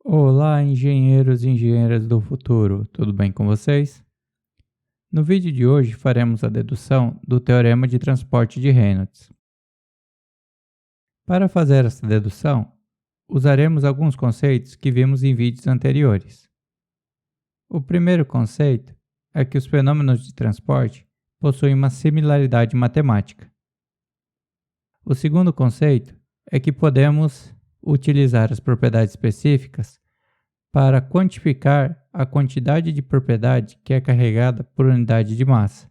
Olá, engenheiros e engenheiras do futuro, tudo bem com vocês? No vídeo de hoje faremos a dedução do Teorema de Transporte de Reynolds. Para fazer essa dedução, usaremos alguns conceitos que vimos em vídeos anteriores. O primeiro conceito é que os fenômenos de transporte possuem uma similaridade matemática. O segundo conceito é que podemos utilizar as propriedades específicas para quantificar a quantidade de propriedade que é carregada por unidade de massa.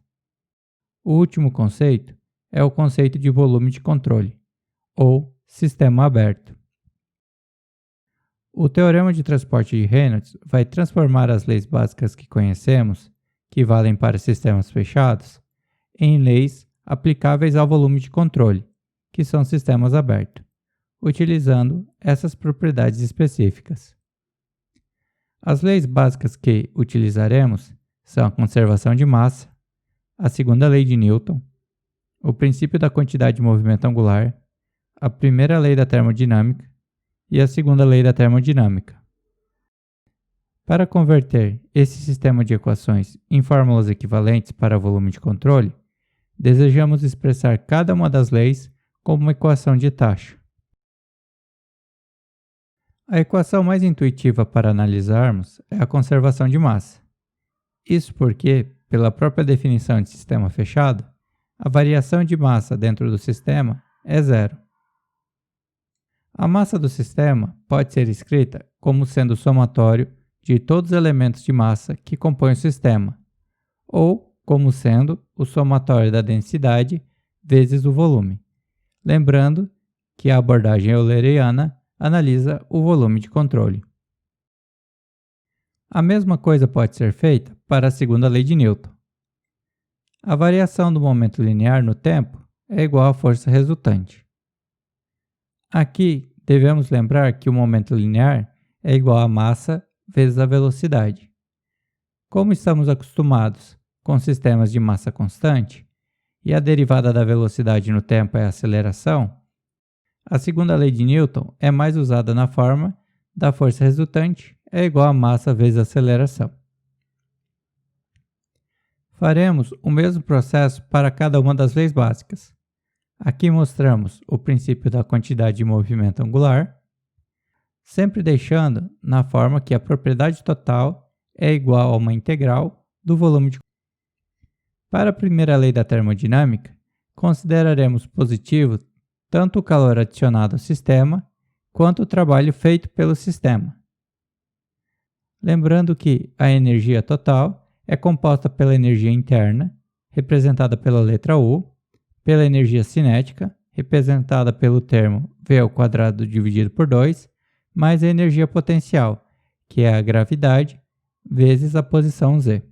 O último conceito é o conceito de volume de controle, ou sistema aberto. O Teorema de Transporte de Reynolds vai transformar as leis básicas que conhecemos, que valem para sistemas fechados, em leis aplicáveis ao volume de controle, que são sistemas abertos, utilizando essas propriedades específicas. As leis básicas que utilizaremos são a conservação de massa, a segunda lei de Newton, o princípio da quantidade de movimento angular, a primeira lei da termodinâmica e a segunda lei da termodinâmica. Para converter esse sistema de equações em fórmulas equivalentes para volume de controle, desejamos expressar cada uma das leis como uma equação de taxa. A equação mais intuitiva para analisarmos é a conservação de massa. Isso porque, pela própria definição de sistema fechado, a variação de massa dentro do sistema é zero. A massa do sistema pode ser escrita como sendo o somatório de todos os elementos de massa que compõem o sistema, ou como sendo o somatório da densidade vezes o volume. Lembrando que a abordagem euleriana analisa o volume de controle. A mesma coisa pode ser feita para a segunda lei de Newton. A variação do momento linear no tempo é igual à força resultante. Aqui devemos lembrar que o momento linear é igual à massa vezes a velocidade. Como estamos acostumados com sistemas de massa constante e a derivada da velocidade no tempo é a aceleração, a segunda lei de Newton é mais usada na forma da força resultante é igual a massa vezes a aceleração. Faremos o mesmo processo para cada uma das leis básicas. Aqui mostramos o princípio da quantidade de movimento angular, sempre deixando na forma que a propriedade total é igual a uma integral do volume de. Para a primeira lei da termodinâmica, consideraremos positivo tanto o calor adicionado ao sistema, quanto o trabalho feito pelo sistema. Lembrando que a energia total é composta pela energia interna, representada pela letra U, pela energia cinética, representada pelo termo V² dividido por 2, mais a energia potencial, que é a gravidade, vezes a posição Z.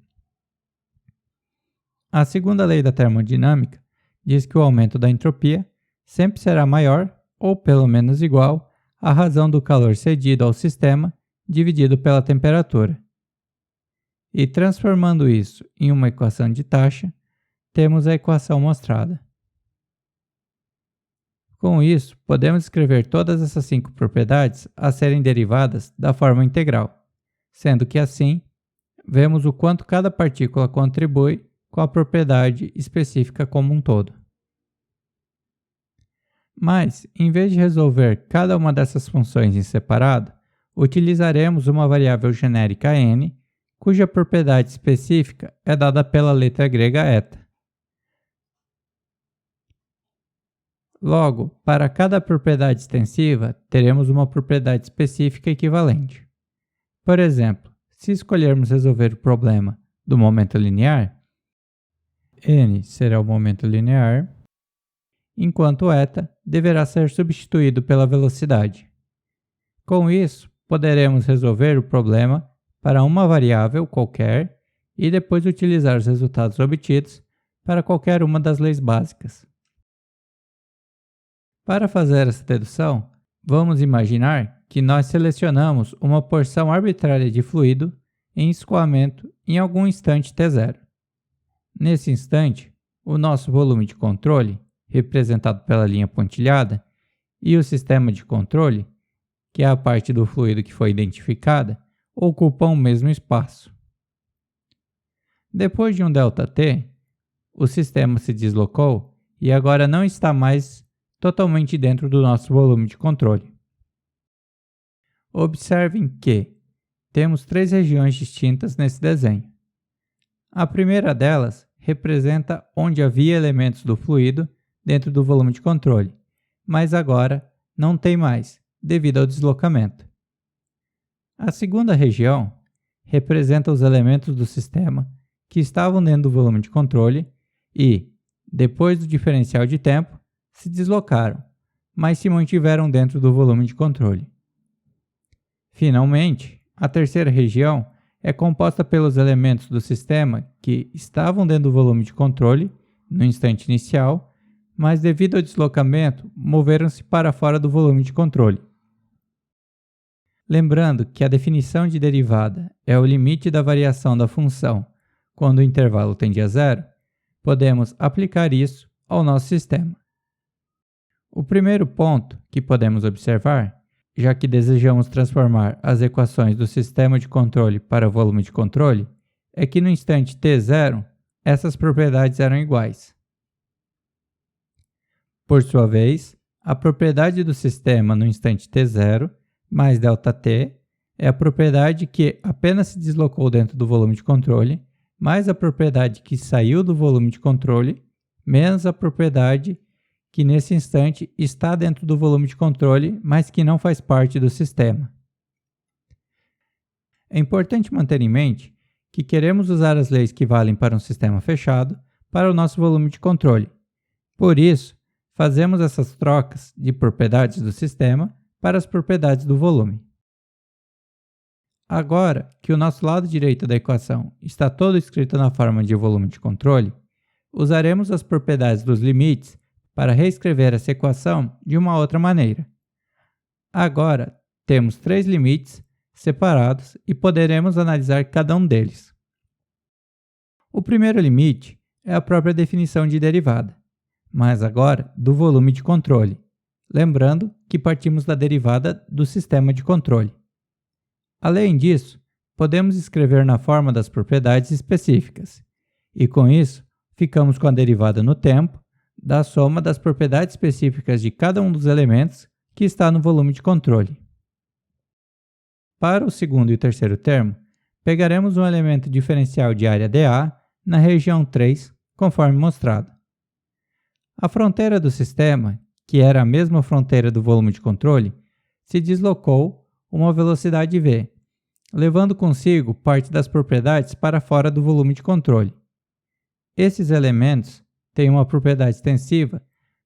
A segunda lei da termodinâmica diz que o aumento da entropia sempre será maior, ou pelo menos igual, à razão do calor cedido ao sistema dividido pela temperatura. E transformando isso em uma equação de taxa, temos a equação mostrada. Com isso, podemos escrever todas essas 5 propriedades a serem derivadas da forma integral, sendo que assim, vemos o quanto cada partícula contribui com a propriedade específica como um todo. Mas, em vez de resolver cada uma dessas funções em separado, utilizaremos uma variável genérica n, cuja propriedade específica é dada pela letra grega eta. Logo, para cada propriedade extensiva, teremos uma propriedade específica equivalente. Por exemplo, se escolhermos resolver o problema do momento linear, n será o momento linear, enquanto eta deverá ser substituído pela velocidade. Com isso, poderemos resolver o problema para uma variável qualquer e depois utilizar os resultados obtidos para qualquer uma das leis básicas. Para fazer essa dedução, vamos imaginar que nós selecionamos uma porção arbitrária de fluido em escoamento em algum instante t0. Nesse instante, o nosso volume de controle, representado pela linha pontilhada, e o sistema de controle, que é a parte do fluido que foi identificada, ocupam o mesmo espaço. Depois de um ΔT, o sistema se deslocou e agora não está mais totalmente dentro do nosso volume de controle. Observem que temos 3 regiões distintas nesse desenho. A primeira delas representa onde havia elementos do fluido dentro do volume de controle, mas agora não tem mais, devido ao deslocamento. A segunda região representa os elementos do sistema que estavam dentro do volume de controle e, depois do diferencial de tempo, se deslocaram, mas se mantiveram dentro do volume de controle. Finalmente, a terceira região é composta pelos elementos do sistema que estavam dentro do volume de controle no instante inicial, mas devido ao deslocamento, moveram-se para fora do volume de controle. Lembrando que a definição de derivada é o limite da variação da função quando o intervalo tende a zero, podemos aplicar isso ao nosso sistema. O primeiro ponto que podemos observar, já que desejamos transformar as equações do sistema de controle para o volume de controle, é que no instante t0, essas propriedades eram iguais. Por sua vez, a propriedade do sistema no instante t0 mais ΔT é a propriedade que apenas se deslocou dentro do volume de controle, mais a propriedade que saiu do volume de controle, menos a propriedade que nesse instante está dentro do volume de controle, mas que não faz parte do sistema. É importante manter em mente que queremos usar as leis que valem para um sistema fechado para o nosso volume de controle. Por isso, fazemos essas trocas de propriedades do sistema para as propriedades do volume. Agora que o nosso lado direito da equação está todo escrito na forma de volume de controle, usaremos as propriedades dos limites para reescrever essa equação de uma outra maneira. Agora, temos 3 limites separados e poderemos analisar cada um deles. O primeiro limite é a própria definição de derivada, mas agora do volume de controle, lembrando que partimos da derivada do sistema de controle. Além disso, podemos escrever na forma das propriedades específicas, e com isso, ficamos com a derivada no tempo da soma das propriedades específicas de cada um dos elementos que está no volume de controle. Para o segundo e o terceiro termo, pegaremos um elemento diferencial de área dA na região 3, conforme mostrado. A fronteira do sistema, que era a mesma fronteira do volume de controle, se deslocou uma velocidade v, levando consigo parte das propriedades para fora do volume de controle. Esses elementos têm uma propriedade extensiva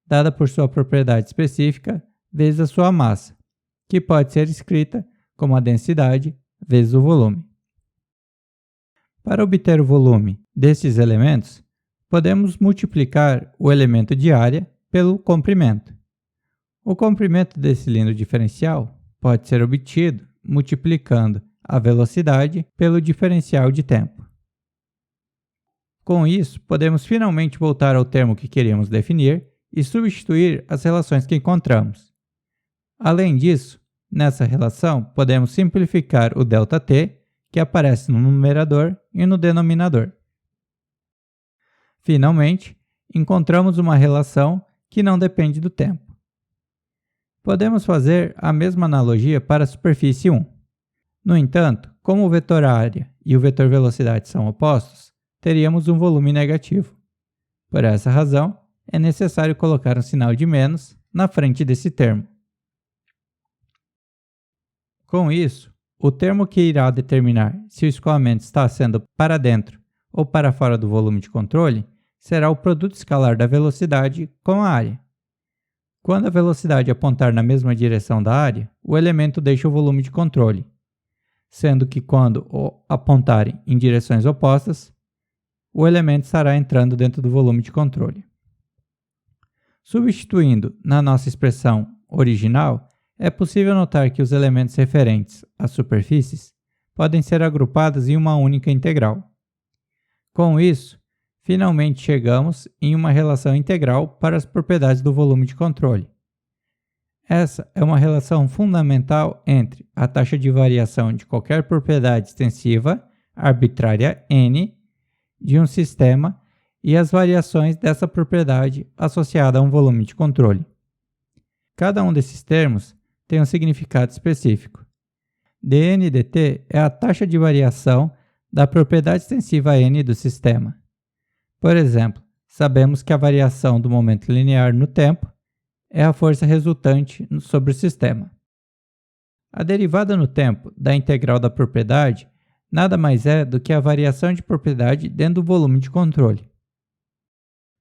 dada por sua propriedade específica vezes a sua massa, que pode ser escrita como a densidade vezes o volume. Para obter o volume desses elementos, podemos multiplicar o elemento de área pelo comprimento. O comprimento desse cilindro diferencial pode ser obtido multiplicando a velocidade pelo diferencial de tempo. Com isso, podemos finalmente voltar ao termo que queríamos definir e substituir as relações que encontramos. Além disso, nessa relação, podemos simplificar o ΔT, que aparece no numerador e no denominador. Finalmente, encontramos uma relação que não depende do tempo. Podemos fazer a mesma analogia para a superfície 1. No entanto, como o vetor área e o vetor velocidade são opostos, teríamos um volume negativo. Por essa razão, é necessário colocar um sinal de menos na frente desse termo. Com isso, o termo que irá determinar se o escoamento está sendo para dentro ou para fora do volume de controle será o produto escalar da velocidade com a área. Quando a velocidade apontar na mesma direção da área, o elemento deixa o volume de controle, sendo que quando apontarem em direções opostas, o elemento estará entrando dentro do volume de controle. Substituindo na nossa expressão original, é possível notar que os elementos referentes às superfícies podem ser agrupados em uma única integral. Com isso, finalmente chegamos em uma relação integral para as propriedades do volume de controle. Essa é uma relação fundamental entre a taxa de variação de qualquer propriedade extensiva arbitrária n de um sistema e as variações dessa propriedade associada a um volume de controle. Cada um desses termos tem um significado específico. dn dt é a taxa de variação da propriedade extensiva n do sistema. Por exemplo, sabemos que a variação do momento linear no tempo é a força resultante sobre o sistema. A derivada no tempo da integral da propriedade nada mais é do que a variação de propriedade dentro do volume de controle.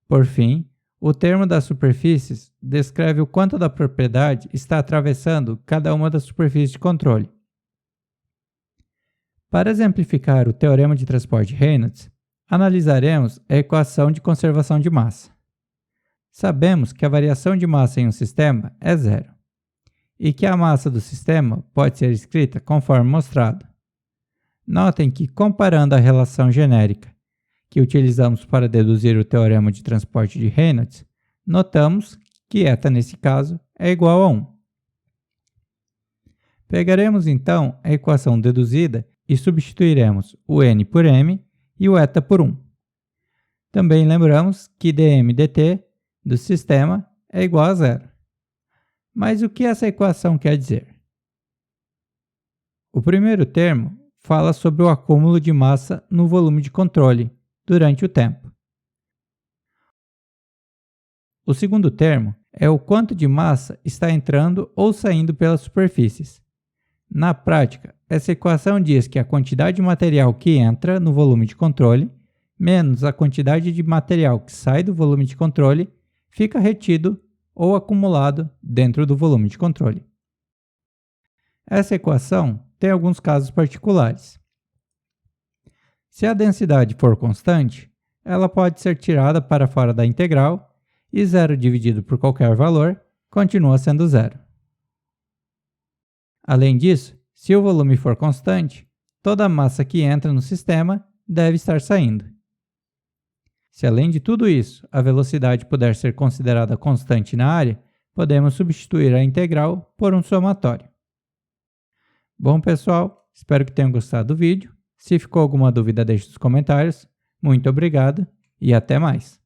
Por fim, o termo das superfícies descreve o quanto da propriedade está atravessando cada uma das superfícies de controle. Para exemplificar o teorema de transporte de Reynolds, analisaremos a equação de conservação de massa. Sabemos que a variação de massa em um sistema é zero, e que a massa do sistema pode ser escrita conforme mostrado. Notem que, comparando a relação genérica que utilizamos para deduzir o teorema de transporte de Reynolds, notamos que eta, nesse caso, é igual a 1. Pegaremos então a equação deduzida e substituiremos o n por m e o eta por 1. Também lembramos que dm dt do sistema é igual a zero. Mas o que essa equação quer dizer? O primeiro termo fala sobre o acúmulo de massa no volume de controle durante o tempo. O segundo termo é o quanto de massa está entrando ou saindo pelas superfícies. Na prática, essa equação diz que a quantidade de material que entra no volume de controle menos a quantidade de material que sai do volume de controle fica retido ou acumulado dentro do volume de controle. Essa equação tem alguns casos particulares. Se a densidade for constante, ela pode ser tirada para fora da integral e 0 dividido por qualquer valor continua sendo zero. Além disso, se o volume for constante, toda a massa que entra no sistema deve estar saindo. Se além de tudo isso, a velocidade puder ser considerada constante na área, podemos substituir a integral por um somatório. Bom, pessoal, espero que tenham gostado do vídeo. Se ficou alguma dúvida, deixe nos comentários. Muito obrigado e até mais!